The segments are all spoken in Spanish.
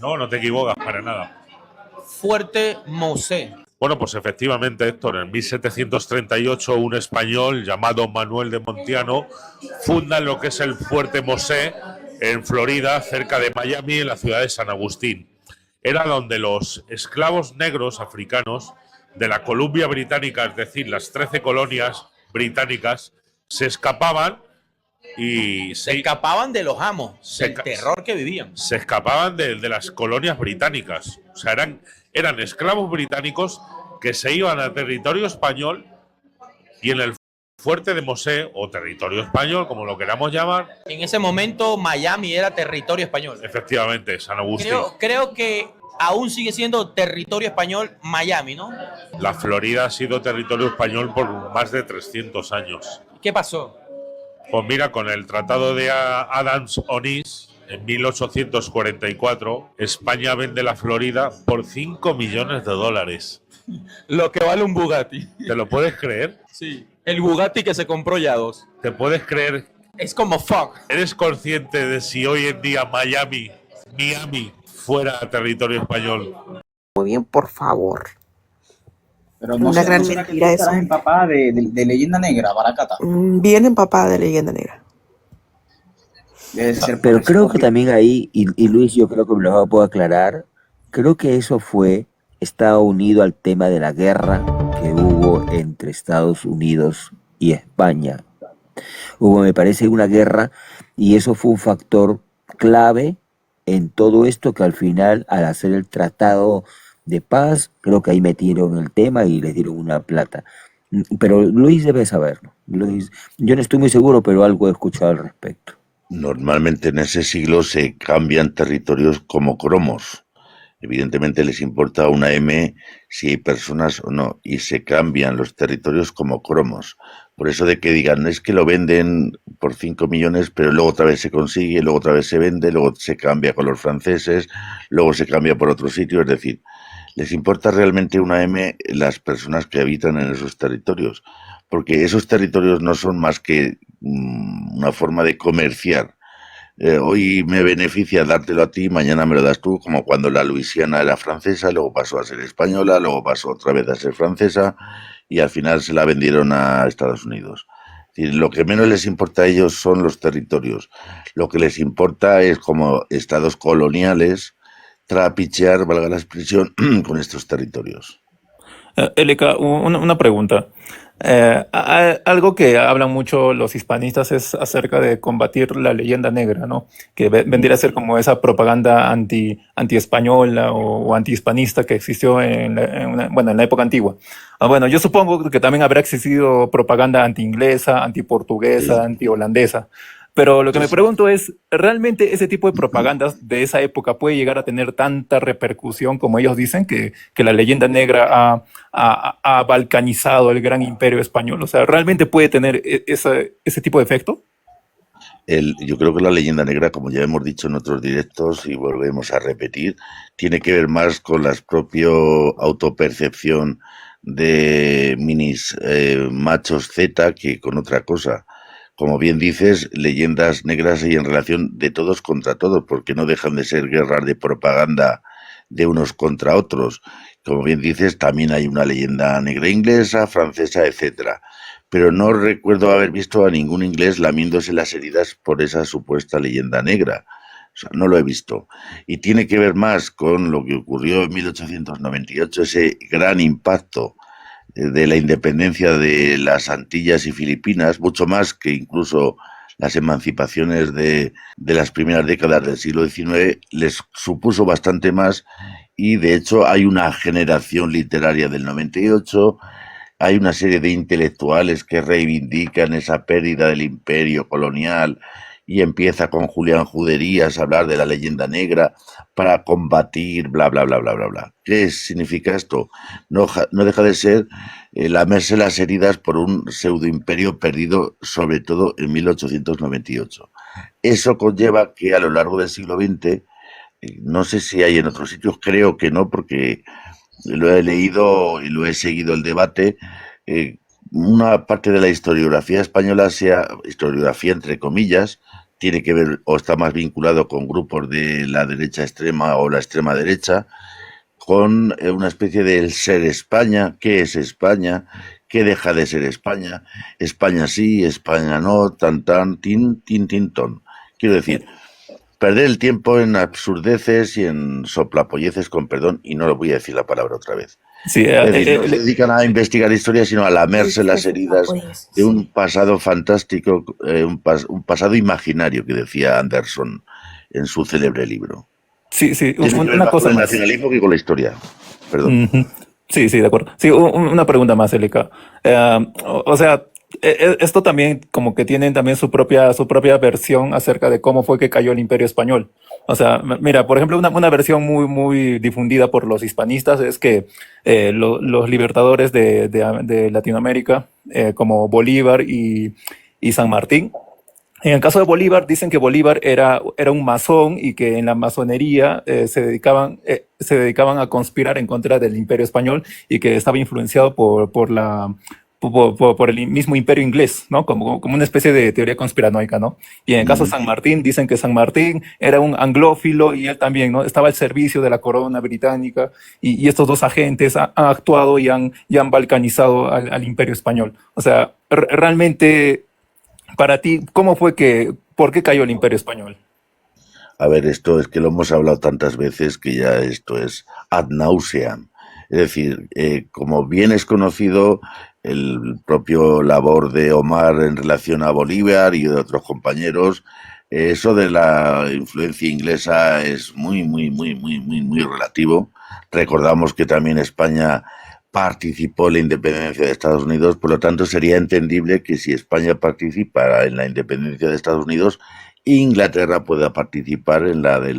No, no te equivocas para nada. Fuerte Mosé. Bueno, pues efectivamente, Héctor, en 1738 un español llamado Manuel de Montiano funda lo que es el Fuerte Mosé en Florida, cerca de Miami, en la ciudad de San Agustín. Era donde los esclavos negros africanos de la Columbia Británica, es decir, las 13 colonias británicas, se escapaban y Se escapaban de los amos, del terror que vivían. se escapaban de las colonias británicas. O sea, eran esclavos británicos que se iban a territorio español y en el Fuerte de Mosé, o territorio español, como lo queramos llamar. En ese momento Miami era territorio español. Efectivamente, San Agustín. Creo que aún sigue siendo territorio español Miami, ¿no? La Florida ha sido territorio español por más de 300 años. ¿Qué pasó? Pues mira, con el Tratado de Adams-Onís, en 1844, España vende la Florida por 5 millones de dólares. Lo que vale un Bugatti. ¿Te lo puedes creer? Sí. El Bugatti que se compró ya dos. ¿Te puedes creer? Es como fuck. ¿Eres consciente de si hoy en día Miami fuera territorio español? Muy bien, por favor. Pero no Una sé, gran ¿no será que tú mentira eso. estarás empapada de leyenda negra, Baracata? Bien empapada de leyenda negra. Debe ser por Pero eso, creo que porque también ahí, y Luis, yo creo que me lo puedo aclarar, creo que eso estaba unido al tema de la guerra que hubo entre Estados Unidos y España. Hubo, me parece, una guerra y eso fue un factor clave en todo esto que al final, al hacer el tratado de paz, creo que ahí metieron el tema y les dieron una plata. Pero Luis debe saberlo. Luis, yo no estoy muy seguro, pero algo he escuchado al respecto. Normalmente en ese siglo se cambian territorios como cromos. Evidentemente les importa una M si hay personas o no, y se cambian los territorios como cromos. Por eso de que digan, es que lo venden por 5 millones, pero luego otra vez se consigue, luego otra vez se vende, luego se cambia con los franceses, luego se cambia por otro sitio, es decir, les importa realmente una M las personas que habitan en esos territorios, porque esos territorios no son más que una forma de comerciar. Hoy me beneficia dártelo a ti, mañana me lo das tú, como cuando la Luisiana era francesa, luego pasó a ser española, luego pasó otra vez a ser francesa y al final se la vendieron a Estados Unidos. Es decir, lo que menos les importa a ellos son los territorios. Lo que les importa es como estados coloniales trapichear, valga la expresión, con estos territorios. Elika, una pregunta. Algo que hablan mucho los hispanistas es acerca de combatir la leyenda negra, ¿no? Que vendría a ser como esa propaganda anti-española o anti-hispanista que existió en la época antigua. Bueno, yo supongo que también habrá existido propaganda anti-inglesa, anti-portuguesa, Sí. anti-holandesa. Pero lo que me Sí. pregunto es, ¿realmente ese tipo de propagandas de esa época puede llegar a tener tanta repercusión como ellos dicen que la leyenda negra ha balcanizado el gran imperio español? O sea, ¿realmente puede tener ese tipo de efecto? Yo creo que la leyenda negra, como ya hemos dicho en otros directos y volvemos a repetir, tiene que ver más con la propia autopercepción de minis machos Z que con otra cosa. Como bien dices, leyendas negras hay en relación de todos contra todos, porque no dejan de ser guerras de propaganda de unos contra otros. Como bien dices, también hay una leyenda negra inglesa, francesa, etcétera. Pero no recuerdo haber visto a ningún inglés lamiéndose las heridas por esa supuesta leyenda negra. O sea, no lo he visto. Y tiene que ver más con lo que ocurrió en 1898, ese gran impacto de la independencia de las Antillas y Filipinas, mucho más que incluso las emancipaciones de las primeras décadas del siglo XIX, les supuso bastante más y de hecho hay una generación literaria del 98, hay una serie de intelectuales que reivindican esa pérdida del imperio colonial y empieza con Julián Juderías a hablar de la leyenda negra para combatir bla, bla, bla, bla, bla, bla. ¿Qué significa esto? No deja de ser lamerse las heridas por un pseudoimperio perdido, sobre todo en 1898. Eso conlleva que a lo largo del siglo XX, no sé si hay en otros sitios, creo que no, porque lo he leído y lo he seguido el debate, una parte de la historiografía española, sea historiografía entre comillas, tiene que ver o está más vinculado con grupos de la derecha extrema o la extrema derecha, con una especie de el ser España, qué es España, qué deja de ser España, España sí, España no, tan tan, tin, tin, tin, ton. Quiero decir, perder el tiempo en absurdeces y en soplapolleces, con perdón, y no lo voy a decir la palabra otra vez. Sí, Es decir, no se dedican a investigar historia, sino a lamerse las heridas de un pasado fantástico, un pasado imaginario, que decía Anderson en su célebre libro. sí, sí, Tiene que ver una más cosa con el más. nacionalismo que con la historia. Perdón. Ujú. Sí, sí, de acuerdo. Sí, una pregunta más, Elika. O sea, esto también como que tienen también su propia versión acerca de cómo fue que cayó el Imperio Español. O sea, mira, por ejemplo, una versión muy difundida por los hispanistas es que los libertadores de Latinoamérica, como Bolívar y San Martín, en el caso de Bolívar, dicen que Bolívar era un masón y que en la masonería se dedicaban a conspirar en contra del Imperio Español y que estaba influenciado por el mismo Imperio inglés, ¿no? Como una especie de teoría conspiranoica, ¿no? Y en el caso de San Martín, dicen que San Martín era un anglófilo y él también, ¿no? Estaba al servicio de la corona británica y estos dos agentes han actuado y han balcanizado al Imperio Español. O sea, realmente. Para ti, ¿por qué cayó el Imperio Español? A ver, esto es que lo hemos hablado tantas veces que ya esto es ad nauseam. Es decir, como bien es conocido, el propio labor de Omar en relación a Bolívar y de otros compañeros, eso de la influencia inglesa es muy relativo. Recordamos que también España participó en la independencia de Estados Unidos, por lo tanto sería entendible que si España participara en la independencia de Estados Unidos, Inglaterra pueda participar en la de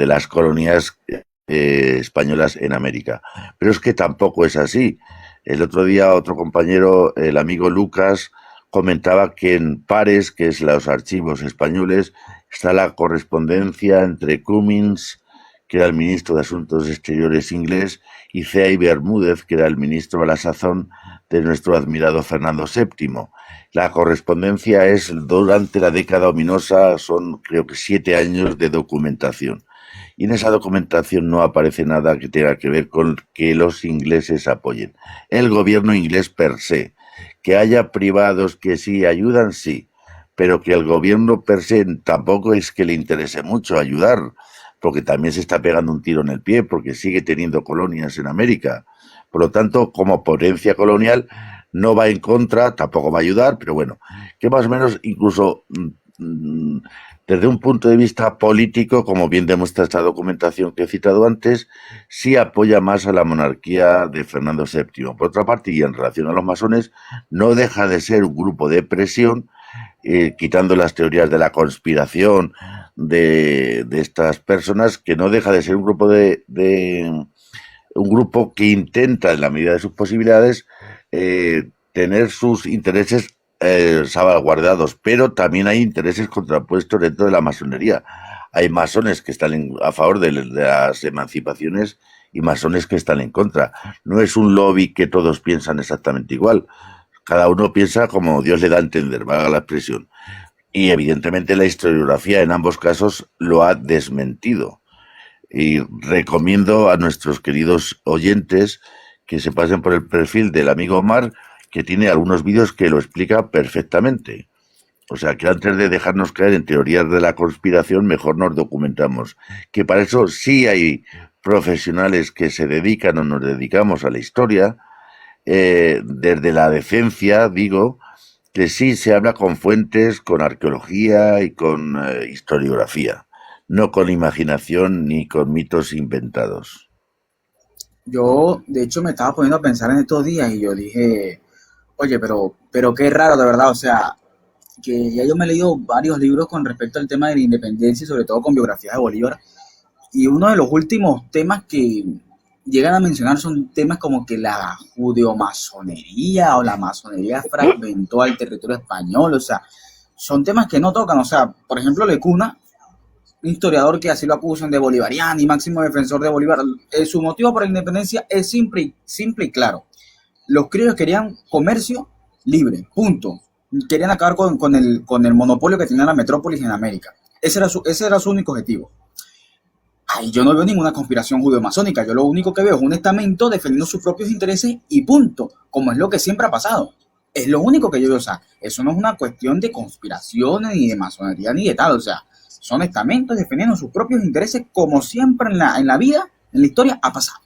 las colonias españolas en América. Pero es que tampoco es así. El otro día otro compañero, el amigo Lucas, comentaba que en Pares, que es los archivos españoles, está la correspondencia entre Cummins, que era el ministro de Asuntos Exteriores inglés, y C.I. Bermúdez, que era el ministro a la sazón de nuestro admirado Fernando VII. La correspondencia es durante la década ominosa, son creo que 7 años de documentación. Y en esa documentación no aparece nada que tenga que ver con que los ingleses apoyen. El gobierno inglés per se. Que haya privados que sí ayudan, sí. Pero que el gobierno per se tampoco es que le interese mucho ayudar, porque también se está pegando un tiro en el pie, porque sigue teniendo colonias en América. Por lo tanto, como potencia colonial, no va en contra, tampoco va a ayudar, pero bueno, que más o menos incluso desde un punto de vista político, como bien demuestra esta documentación que he citado antes, sí apoya más a la monarquía de Fernando VII. Por otra parte, y en relación a los masones, no deja de ser un grupo de presión, quitando las teorías de la conspiración de estas personas, que no deja de ser un grupo un grupo que intenta, en la medida de sus posibilidades, tener sus intereses salvaguardados, pero también hay intereses contrapuestos dentro de la masonería. Hay masones que están a favor de las emancipaciones y masones que están en contra. No es un lobby que todos piensan exactamente igual. Cada uno piensa como Dios le da a entender, valga la expresión. Y evidentemente la historiografía en ambos casos lo ha desmentido. Y recomiendo a nuestros queridos oyentes que se pasen por el perfil del amigo Omar, que tiene algunos vídeos que lo explica perfectamente. O sea, que antes de dejarnos caer en teorías de la conspiración, mejor nos documentamos. Que para eso sí hay profesionales que se dedican o nos dedicamos a la historia, desde la decencia, digo, que sí se habla con fuentes, con arqueología y con historiografía, no con imaginación ni con mitos inventados. Yo, de hecho, me estaba poniendo a pensar en estos días y yo dije, oye, pero qué raro, de verdad, o sea, que ya yo me he leído varios libros con respecto al tema de la independencia y sobre todo con biografías de Bolívar. Y uno de los últimos temas que llegan a mencionar son temas como que la judeomasonería o la masonería fragmentó al territorio español, o sea, son temas que no tocan, o sea, por ejemplo, Lecuna, un historiador que así lo acusan de bolivariano y máximo defensor de Bolívar, su motivo por la independencia es simple y claro. Los criollos querían comercio libre, punto. querían acabar con el monopolio que tenía la metrópolis en América. Ese era su único objetivo. Ay, yo no veo ninguna conspiración judeo-masónica. Yo lo único que veo es un estamento defendiendo sus propios intereses y punto, como es lo que siempre ha pasado. Es lo único que yo veo. O sea, eso no es una cuestión de conspiraciones, ni de masonería, ni de tal. O sea, son estamentos defendiendo sus propios intereses como siempre en la vida, en la historia, ha pasado.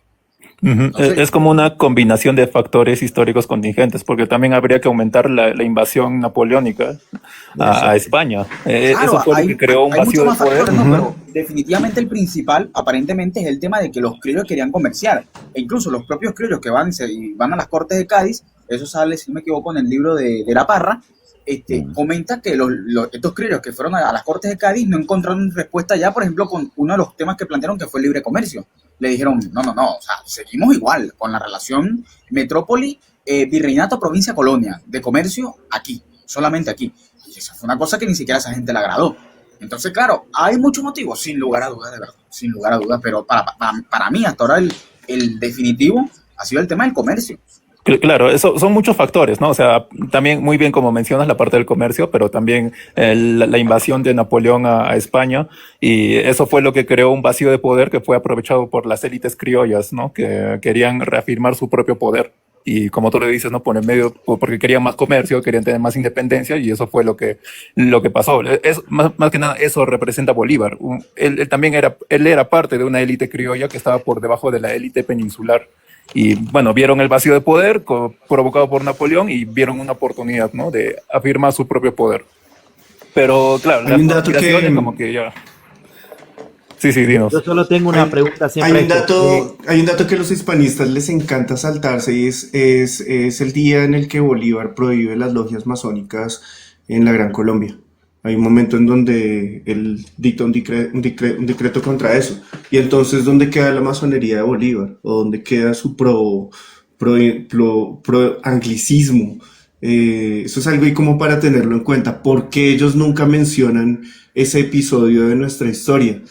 Ujú. Entonces, Es como una combinación de factores históricos contingentes, porque también habría que aumentar la invasión napoleónica a España. Eso claro, fue lo que creó un hay vacío muchos de más poder. factores, ¿no? Pero definitivamente el principal, aparentemente, es el tema de que los criollos querían comerciar. E incluso los propios criollos que van a las Cortes de Cádiz, eso sale, si no me equivoco, en el libro de La Parra, comenta que estos criollos que fueron a las Cortes de Cádiz no encontraron respuesta ya, por ejemplo, con uno de los temas que plantearon, que fue el libre comercio. Le dijeron, no, o sea, seguimos igual con la relación metrópoli, virreinato, provincia, colonia, de comercio aquí, solamente aquí. Y esa fue una cosa que ni siquiera a esa gente le agradó. Entonces, claro, hay muchos motivos, sin lugar a dudas, de verdad, sin lugar a dudas, pero para mí, hasta ahora, el definitivo ha sido el tema del comercio. Claro, eso son muchos factores, ¿no? O sea, también muy bien como mencionas la parte del comercio, pero también la invasión de Napoleón a España, y eso fue lo que creó un vacío de poder que fue aprovechado por las élites criollas, ¿no? Que querían reafirmar su propio poder. Y como tú le dices, ¿no? Por el medio, porque querían más comercio, querían tener más independencia, y eso fue lo que pasó. Más que nada, eso representa a Bolívar. Él también era parte de una élite criolla que estaba por debajo de la élite peninsular. Y bueno, vieron el vacío de poder provocado por Napoleón y vieron una oportunidad, ¿no? De afirmar su propio poder. Pero claro, Hay las un dato conspiraciones que, como que ya... Sí, dinos. Yo solo tengo una hay, pregunta hay siempre un dato que a los hispanistas les encanta saltarse y es el día en el que Bolívar prohíbe las logias masónicas en la Gran Colombia. Hay un momento en donde él dicta un decreto contra eso. Y entonces, ¿dónde queda la masonería de Bolívar? ¿O dónde queda su pro-anglicismo? Eso es algo ahí como para tenerlo en cuenta. ¿Por qué ellos nunca mencionan ese episodio de nuestra historia?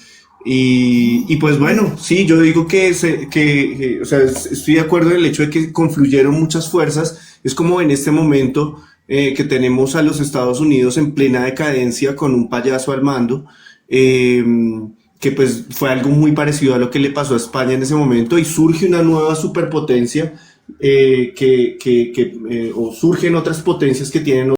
Y pues bueno, sí, yo digo o sea, estoy de acuerdo en el hecho de que confluyeron muchas fuerzas. Es como en este momento que tenemos a los Estados Unidos en plena decadencia con un payaso al mando, que pues fue algo muy parecido a lo que le pasó a España en ese momento, y surge una nueva superpotencia o surgen otras potencias que tienen